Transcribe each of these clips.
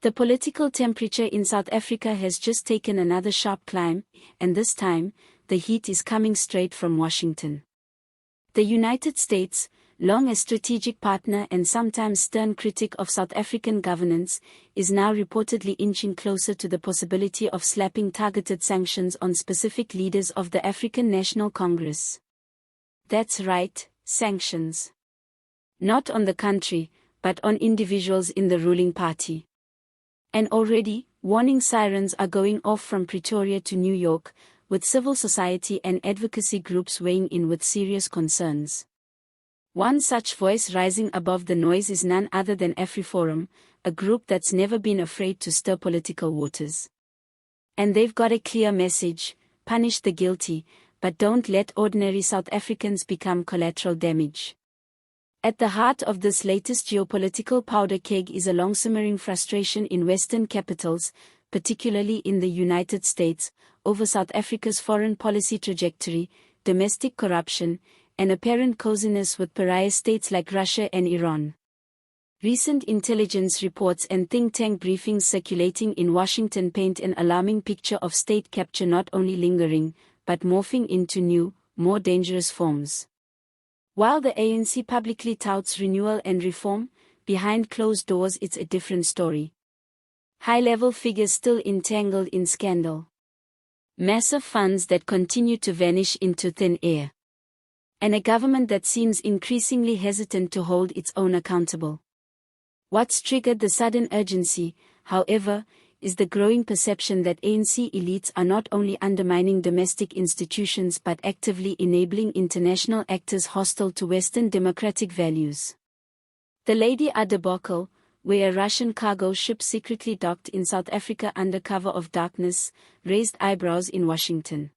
The political temperature in South Africa has just taken another sharp climb, and this time, the heat is coming straight from Washington. The United States, long a strategic partner and sometimes stern critic of South African governance, is now reportedly inching closer to the possibility of slapping targeted sanctions on specific leaders of the African National Congress. That's right, sanctions. Not on the country, but on individuals in the ruling party. And already, warning sirens are going off from Pretoria to New York, with civil society and advocacy groups weighing in with serious concerns. One such voice rising above the noise is none other than AfriForum, a group that's never been afraid to stir political waters. And they've got a clear message: punish the guilty, but don't let ordinary South Africans become collateral damage. At the heart of this latest geopolitical powder keg is a long-simmering frustration in Western capitals, particularly in the United States, over South Africa's foreign policy trajectory, domestic corruption, and apparent coziness with pariah states like Russia and Iran. Recent intelligence reports and think tank briefings circulating in Washington paint an alarming picture of state capture not only lingering, but morphing into new, more dangerous forms. While the ANC publicly touts renewal and reform, behind closed doors it's a different story. High-level figures still entangled in scandal. Massive funds that continue to vanish into thin air. And a government that seems increasingly hesitant to hold its own accountable. What's triggered the sudden urgency, however, is the growing perception that ANC elites are not only undermining domestic institutions but actively enabling international actors hostile to Western democratic values. The Lady A debacle, where a Russian cargo ship secretly docked in South Africa under cover of darkness, raised eyebrows in Washington.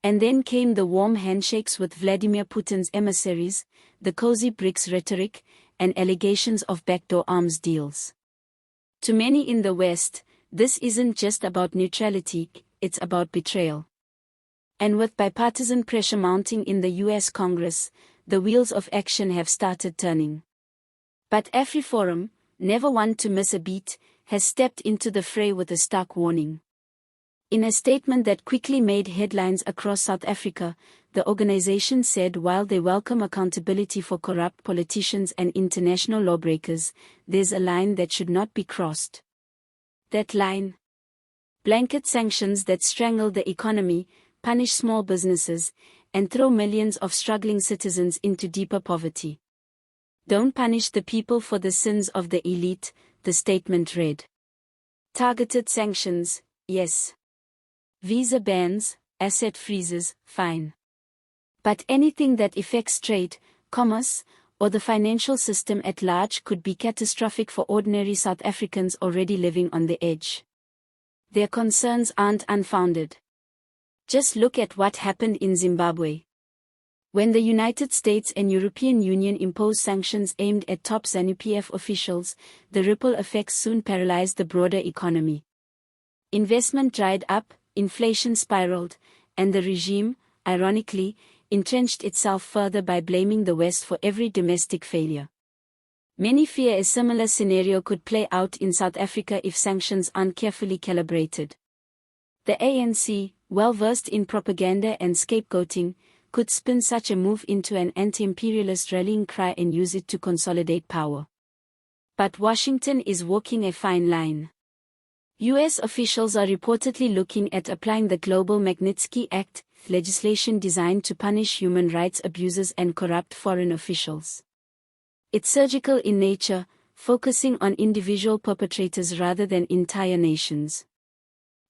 And then came the warm handshakes with Vladimir Putin's emissaries, the cozy BRICS rhetoric, and allegations of backdoor arms deals. To many in the West, this isn't just about neutrality, it's about betrayal. And with bipartisan pressure mounting in the US Congress, the wheels of action have started turning. But AfriForum, never one to miss a beat, has stepped into the fray with a stark warning. In a statement that quickly made headlines across South Africa, the organization said while they welcome accountability for corrupt politicians and international lawbreakers, there's a line that should not be crossed. That line? Blanket sanctions that strangle the economy, punish small businesses, and throw millions of struggling citizens into deeper poverty. Don't punish the people for the sins of the elite, the statement read. Targeted sanctions, yes. Visa bans, asset freezes, fine. But anything that affects trade, commerce, or the financial system at large could be catastrophic for ordinary South Africans already living on the edge. Their concerns aren't unfounded. Just look at what happened in Zimbabwe. When the United States and European Union imposed sanctions aimed at top ZANU-PF officials, the ripple effects soon paralyzed the broader economy. Investment dried up, inflation spiraled, and the regime, ironically, entrenched itself further by blaming the West for every domestic failure. Many fear a similar scenario could play out in South Africa if sanctions aren't carefully calibrated. The ANC, well versed in propaganda and scapegoating, could spin such a move into an anti-imperialist rallying cry and use it to consolidate power. But Washington is walking a fine line. U.S. officials are reportedly looking at applying the Global Magnitsky Act, legislation designed to punish human rights abusers and corrupt foreign officials. It's surgical in nature, focusing on individual perpetrators rather than entire nations.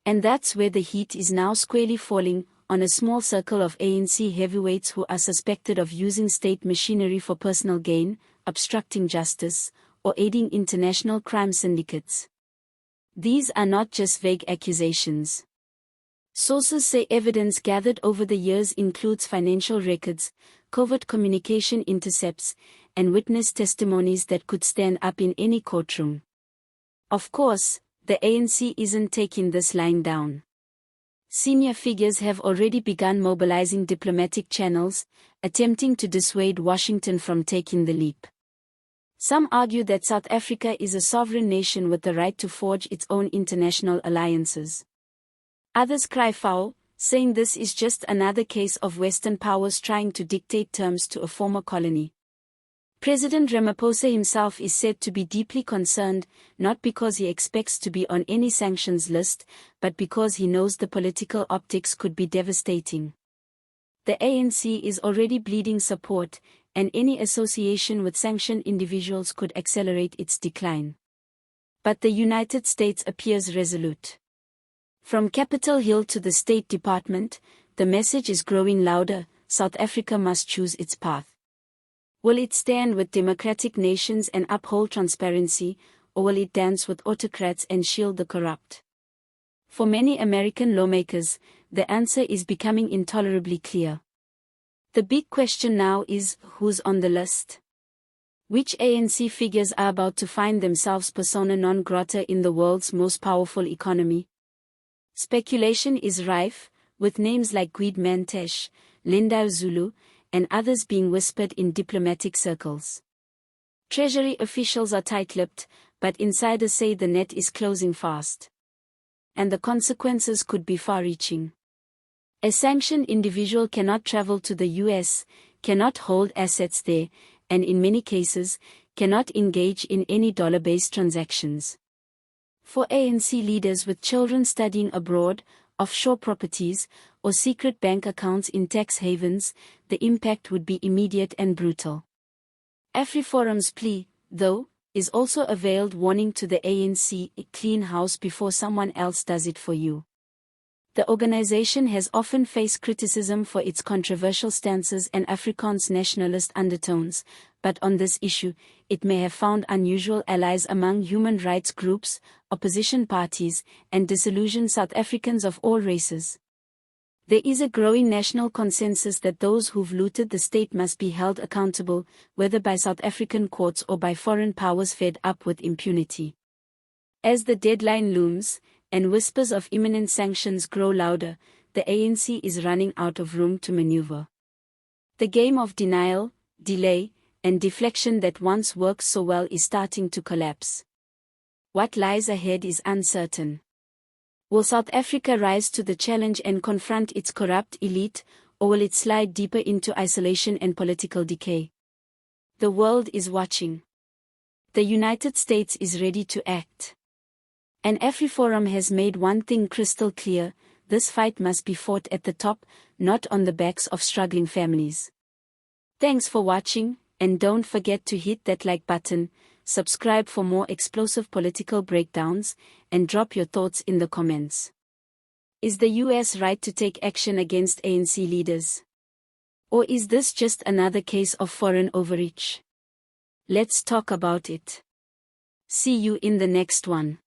And that's where the heat is now squarely falling, on a small circle of ANC heavyweights who are suspected of using state machinery for personal gain, obstructing justice, or aiding international crime syndicates. These are not just vague accusations. Sources say evidence gathered over the years includes financial records, covert communication intercepts, and witness testimonies that could stand up in any courtroom. Of course, the ANC isn't taking this lying down. Senior figures have already begun mobilizing diplomatic channels, attempting to dissuade Washington from taking the leap. Some argue that South Africa is a sovereign nation with the right to forge its own international alliances. Others cry foul, saying this is just another case of Western powers trying to dictate terms to a former colony. President Ramaphosa himself is said to be deeply concerned, not because he expects to be on any sanctions list, but because he knows the political optics could be devastating. The ANC is already bleeding support, and any association with sanctioned individuals could accelerate its decline. But the United States appears resolute. From Capitol Hill to the State Department, the message is growing louder: South Africa must choose its path. Will it stand with democratic nations and uphold transparency, or will it dance with autocrats and shield the corrupt? For many American lawmakers, the answer is becoming intolerably clear. The big question now is, who's on the list? Which ANC figures are about to find themselves persona non grata in the world's most powerful economy? Speculation is rife, with names like Gwede Mantashe, Linda Zulu, and others being whispered in diplomatic circles. Treasury officials are tight-lipped, but insiders say the net is closing fast. And the consequences could be far-reaching. A sanctioned individual cannot travel to the US, cannot hold assets there, and in many cases, cannot engage in any dollar-based transactions. For ANC leaders with children studying abroad, offshore properties, or secret bank accounts in tax havens, the impact would be immediate and brutal. AfriForum's plea, though, is also a veiled warning to the ANC: clean house before someone else does it for you. The organization has often faced criticism for its controversial stances and Afrikaans nationalist undertones, but on this issue, it may have found unusual allies among human rights groups, opposition parties, and disillusioned South Africans of all races. There is a growing national consensus that those who've looted the state must be held accountable, whether by South African courts or by foreign powers fed up with impunity. As the deadline looms, and whispers of imminent sanctions grow louder, the ANC is running out of room to maneuver. The game of denial, delay, and deflection that once worked so well is starting to collapse. What lies ahead is uncertain. Will South Africa rise to the challenge and confront its corrupt elite, or will it slide deeper into isolation and political decay? The world is watching. The United States is ready to act. And AfriForum has made one thing crystal clear: this fight must be fought at the top, not on the backs of struggling families. Thanks for watching, and don't forget to hit that like button, subscribe for more explosive political breakdowns, and drop your thoughts in the comments. Is the US right to take action against ANC leaders? Or is this just another case of foreign overreach? Let's talk about it. See you in the next one.